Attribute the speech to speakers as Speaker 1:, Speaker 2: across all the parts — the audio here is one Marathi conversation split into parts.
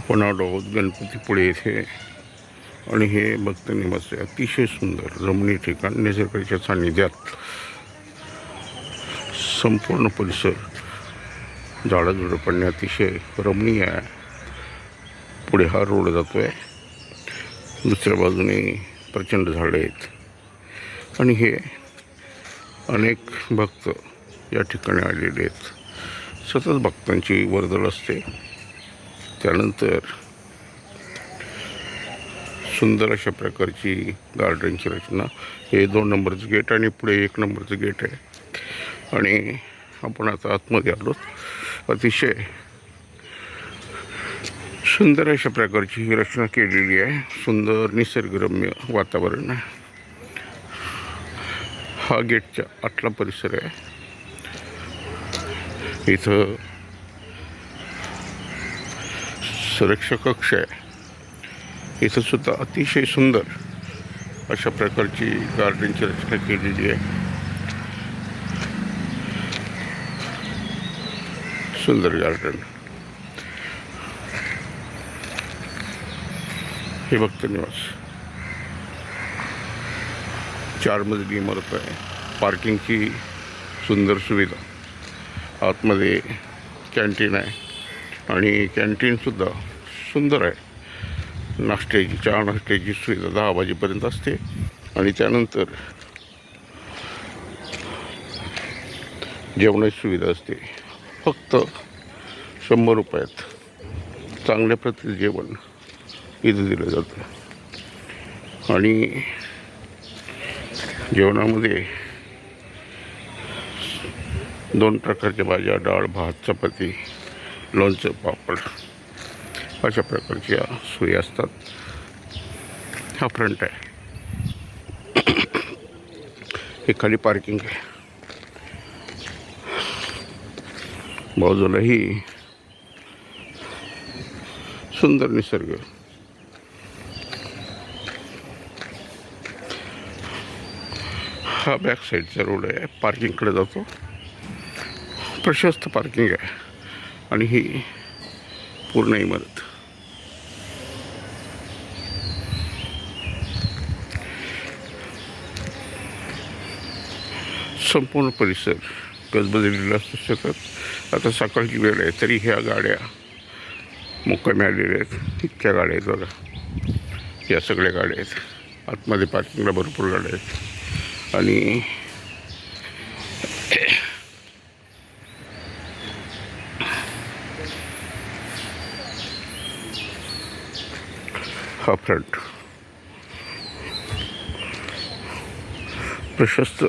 Speaker 1: कोणाडोह गणपतीपुळे येथे आणि हे भक्त निवास आहे. अतिशय सुंदर रमणीय ठिकाण, निसर्गाच्या सान्निध्यात संपूर्ण परिसर झाडाझुडपांनी अतिशय रमणीय आहे. पुढे हा रोड जातो आहे, दुसऱ्या बाजूने प्रचंड झाडे आहेत आणि हे अनेक भक्त या ठिकाणी आलेले आहेत. सतत भक्तांची वर्दळ असते. त्यानंतर सुंदर अशा प्रकारची गार्डनची रचना. हे 2 नंबरचं गेट आणि पुढे 1 नंबरचं गेट आहे आणि आपण आता आतमध्ये आलो. अतिशय सुंदर अशा प्रकारची ही रचना केलेली आहे. सुंदर निसर्गरम्य वातावरण आहे. हा गेटच्या आतला परिसर आहे. इथं सुरक्षा कक्ष आहे. इथं सुद्धा अतिशय सुंदर अशा प्रकारची गार्डनची रचना केलेली आहे. सुंदर गार्डन. हे भक्त निवास 4 मजली इमारत आहे. पार्किंगची सुंदर सुविधा. आतमध्ये कॅन्टीन आहे आणि कॅन्टीनसुद्धा सुंदर आहे. नाश्त्याची, चहा नाश्त्याची सुविधा 10 वाजेपर्यंत असते आणि त्यानंतर जेवणाची सुविधा असते. फक्त 100 रुपयात चांगल्या प्रतीचं जेवण इथं दिलं जातं आणि जेवणामध्ये 2 प्रकारच्या भाज्या, डाळ, भात, चपाती, लोणचं, पापड अशा प्रकारच्या सोयी असतात. हा फ्रंट आहे. हे खाली पार्किंग आहे. बाजूलाही सुंदर निसर्ग. हा बॅक साईडचा रोड आहे, पार्किंगकडे जातो. प्रशस्त पार्किंग आहे आणि ही पूर्ण इमारत. संपूर्ण परिसर गजबजलेला असू शकत. आता सकाळची वेळ आहे तरी ह्या गाड्या मुक्कामी आलेल्या आहेत. इतक्या गाड्या आहेत बघा. या सगळ्या गाड्या आहेत. आतमध्ये पार्किंगला भरपूर गाड्या आहेत आणि हा फ्रंट. प्रशस्त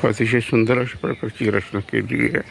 Speaker 1: अतिशय सुंदर अशा प्रकारची रचना केलेली आहे.